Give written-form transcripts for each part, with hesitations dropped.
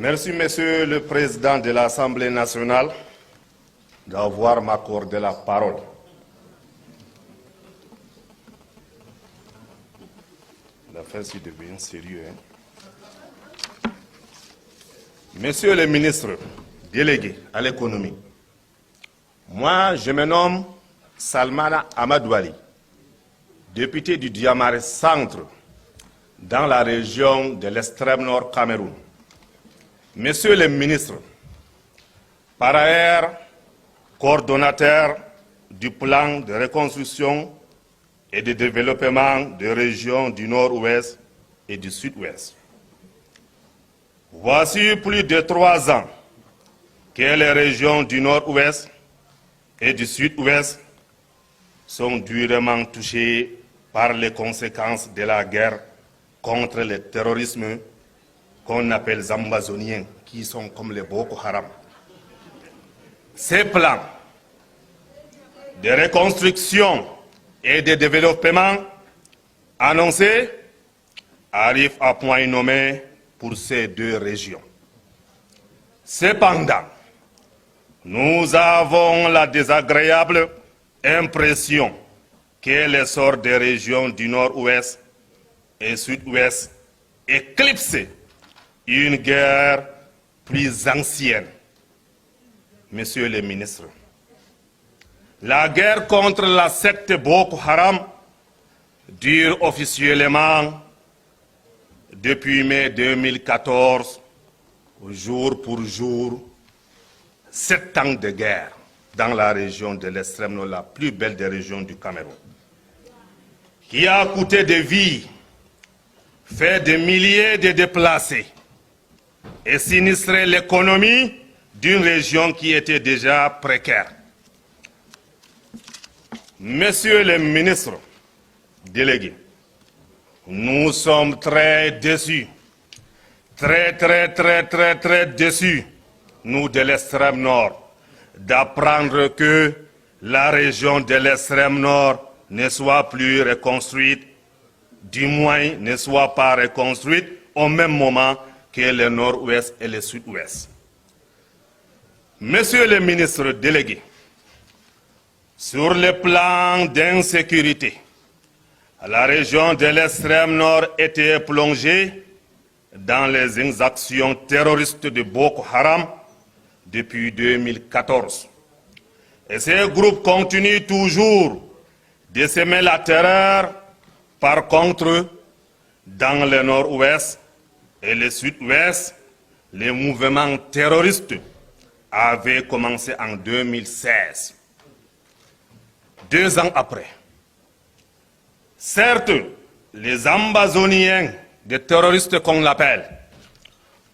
Merci, Monsieur le Président de l'Assemblée nationale, d'avoir m'accordé la parole. L'affaire s'y devient sérieuse. Monsieur le ministre délégué à l'économie, moi, je me nomme Salmana Amadouali, député du Diamare Centre, dans la région de l'extrême nord Cameroun. Monsieur le ministre, par ailleurs, coordonnateur du plan de reconstruction et de développement des régions du Nord-Ouest et du Sud-Ouest. Voici plus de 3 ans que les régions du Nord-Ouest et du Sud-Ouest sont durement touchées par les conséquences de la guerre contre le terrorisme qu'on appelle zambazoniens, qui sont comme les Boko Haram. Ces plans de reconstruction et de développement annoncés arrivent à point nommé pour ces 2 régions. Cependant, nous avons la désagréable impression que l'essor des régions du Nord-Ouest et Sud-Ouest éclipse une guerre plus ancienne. Monsieur le ministre, la guerre contre la secte Boko Haram dure officiellement depuis mai 2014, jour pour jour, 7 ans de guerre dans la région de l'extrême nord, la plus belle des régions du Cameroun, qui a coûté des vies, fait des milliers de déplacés et sinistré l'économie d'une région qui était déjà précaire. Monsieur le ministre délégué, nous sommes très déçus, très déçus, nous de l'extrême nord, d'apprendre que la région de l'extrême nord ne soit plus reconstruite, du moins ne soit pas reconstruite au même moment que le nord-ouest et le sud-ouest. Monsieur le ministre délégué, sur le plan d'insécurité, la région de l'extrême nord était plongée dans les exactions terroristes de Boko Haram depuis 2014. Et ces groupes continuent toujours de semer la terreur. Par contre, dans le nord-ouest et le sud-ouest, les mouvements terroristes avaient commencé en 2016. 2 ans après, certes, les ambazoniens, des terroristes qu'on l'appelle,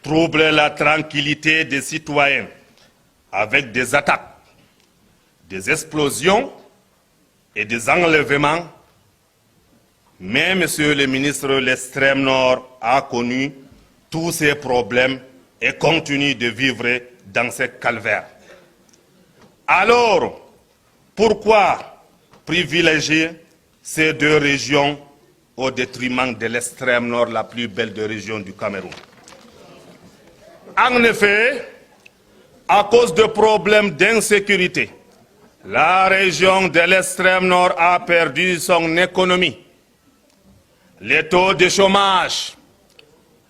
troublent la tranquillité des citoyens avec des attaques, des explosions et des enlèvements. Mais, monsieur le ministre, l'extrême nord a connu tous ces problèmes et continue de vivre dans ces calvaires. Alors, pourquoi privilégier ces 2 régions au détriment de l'extrême nord, la plus belle des régions du Cameroun? En effet, à cause de problèmes d'insécurité, la région de l'extrême nord a perdu son économie. Le taux de chômage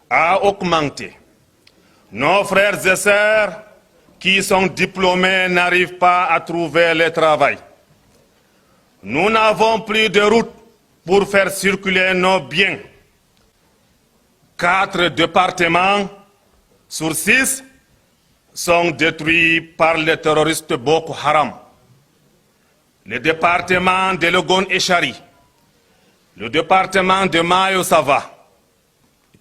a augmenté. Nos frères et sœurs qui sont diplômés n'arrivent pas à trouver le travail. Nous n'avons plus de route pour faire circuler nos biens. 4 départements sur 6 sont détruits par les terroristes Boko Haram. Le département de Legon et Chari, le département de Mayo-Sava,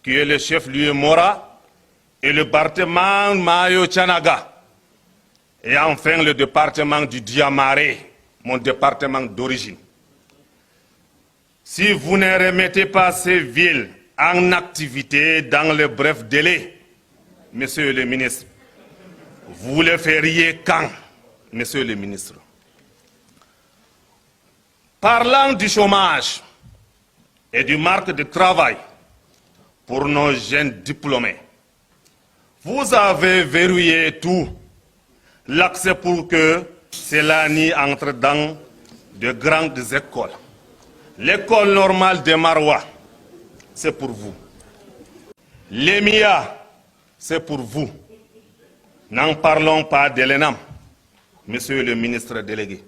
qui est le chef-lieu Mora, et le département Mayo-Tchanaga, et enfin le département du Diamare, mon département d'origine. Si vous ne remettez pas ces villes en activité dans le bref délai, monsieur le ministre, vous le feriez quand, monsieur le ministre? Parlant du chômage et du manque de travail pour nos jeunes diplômés, Vous avez verrouillé tout. L'accès pour que Célani entre dans de grandes écoles. L'école normale de Maroua, c'est pour vous. L'EMIA, c'est pour vous. N'en parlons pas de l'ENAM, monsieur le ministre délégué.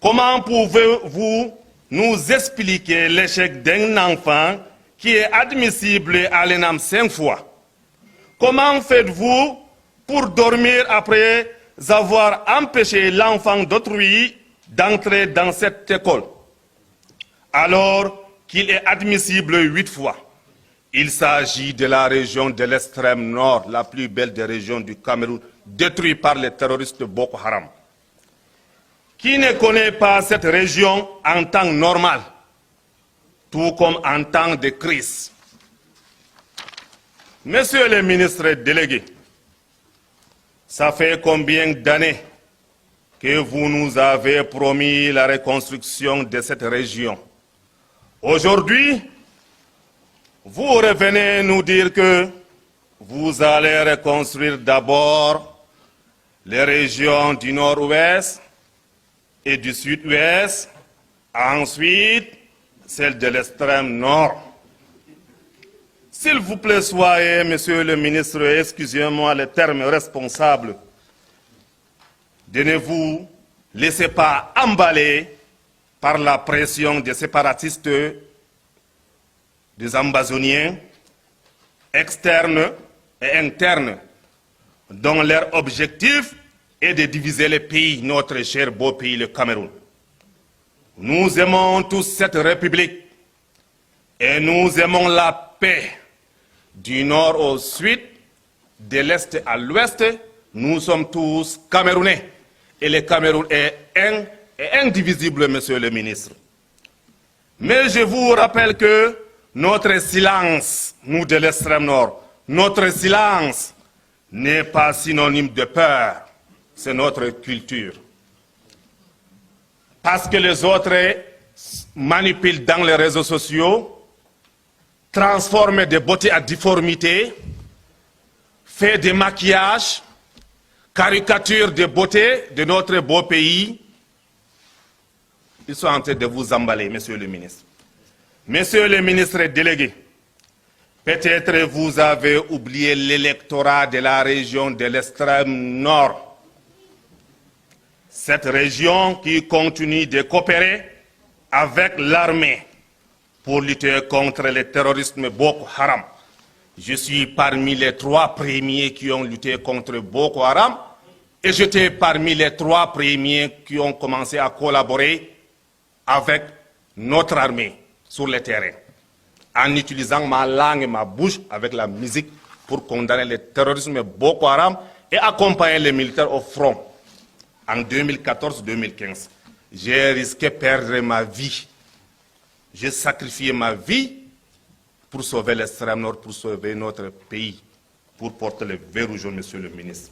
Comment pouvez-vous nous expliquer l'échec d'un enfant qui est admissible à l'ENAM 5 fois? Comment faites-vous pour dormir après avoir empêché l'enfant d'autrui d'entrer dans cette école, alors qu'il est admissible 8 fois? Il s'agit de la région de l'extrême nord, la plus belle des régions du Cameroun, détruite par les terroristes de Boko Haram. Qui ne connaît pas cette région en temps normal, tout comme en temps de crise? Monsieur le ministre délégué, ça fait combien d'années que vous nous avez promis la reconstruction de cette région? Aujourd'hui, vous revenez nous dire que vous allez reconstruire d'abord les régions du nord-ouest et du sud-ouest, ensuite celle de l'extrême nord. S'il vous plaît, soyez, monsieur le ministre, excusez-moi le terme responsable, de ne vous laissez pas emballer par la pression des séparatistes, des Ambazoniens, externes et internes, dont leur objectif est de diviser le pays, notre cher beau pays, le Cameroun. Nous aimons tous cette République et nous aimons la paix. Du nord au sud, de l'est à l'ouest, nous sommes tous Camerounais. Et le Cameroun est indivisible, monsieur le ministre. Mais je vous rappelle que notre silence, nous de l'extrême nord, notre silence n'est pas synonyme de peur. C'est notre culture. Parce que les autres manipulent dans les réseaux sociaux, transforment des beautés à difformité, fait des maquillages, caricature de beauté de notre beau pays. Ils sont en train de vous emballer, monsieur le ministre. Monsieur le ministre délégué, peut-être vous avez oublié l'électorat de la région de l'extrême nord. Cette région qui continue de coopérer avec l'armée pour lutter contre le terrorisme Boko Haram. Je suis parmi les 3 premiers qui ont lutté contre Boko Haram et j'étais parmi les 3 premiers qui ont commencé à collaborer avec notre armée sur le terrain, en utilisant ma langue et ma bouche avec la musique pour condamner le terrorisme Boko Haram et accompagner les militaires au front. En 2014-2015, j'ai risqué de perdre ma vie. J'ai sacrifié ma vie pour sauver l'extrême nord, pour sauver notre pays, pour porter le verrou jaune, monsieur le ministre.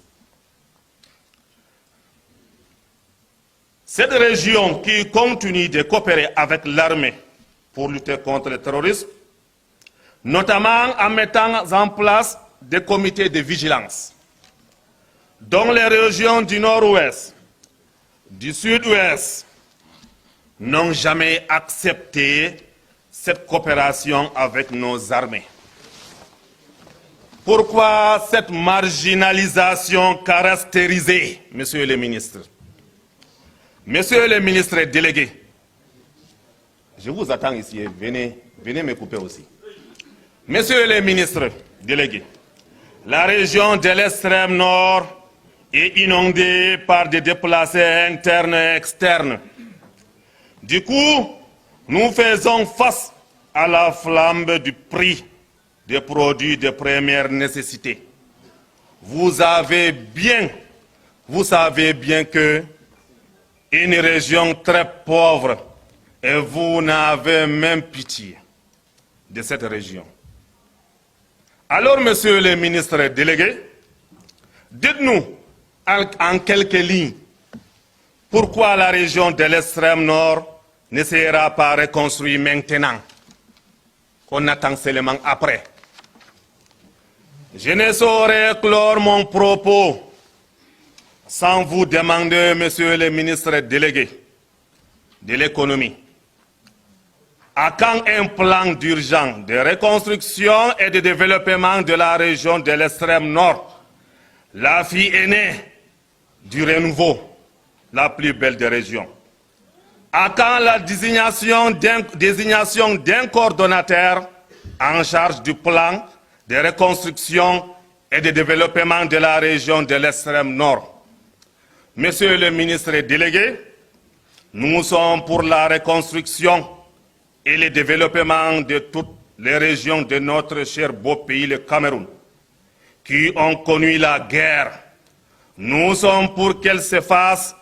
Cette région qui continue de coopérer avec l'armée pour lutter contre le terrorisme, notamment en mettant en place des comités de vigilance, dont les régions du nord-ouest, du sud-ouest, n'ont jamais accepté cette coopération avec nos armées. Pourquoi cette marginalisation caractérisée, monsieur le ministre? Monsieur le ministre délégué, je vous attends ici, venez me couper aussi. Monsieur le ministre délégué, la région de l'extrême nord est inondée par des déplacés internes et externes. Du coup, nous faisons face à la flambe du prix des produits de première nécessité. Vous savez bien que une région très pauvre, et vous n'avez même pitié de cette région. Alors, monsieur le ministre délégué, dites-nous en quelques lignes pourquoi la région de l'extrême nord ne sera pas reconstruite maintenant, qu'on attend seulement après. Je ne saurais clore mon propos sans vous demander, monsieur le ministre délégué de l'économie, à quand un plan d'urgence de reconstruction et de développement de la région de l'extrême nord, la fille aînée du renouveau, la plus belle des régions? À quand la désignation d'un coordonnateur en charge du plan de reconstruction et de développement de la région de l'extrême nord? Monsieur le ministre délégué, nous sommes pour la reconstruction et le développement de toutes les régions de notre cher beau pays, le Cameroun, qui ont connu la guerre. Nous sommes pour qu'elle se fasse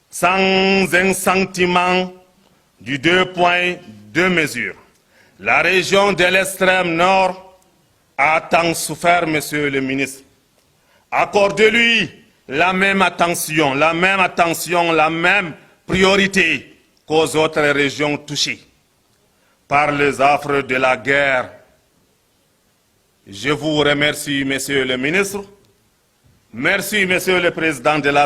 sans un sentiment du 2 points, 2 mesures. La région de l'extrême nord a tant souffert, monsieur le ministre. Accordez-lui la même attention, la même priorité qu'aux autres régions touchées par les affres de la guerre. Je vous remercie, monsieur le ministre. Merci, monsieur le président de la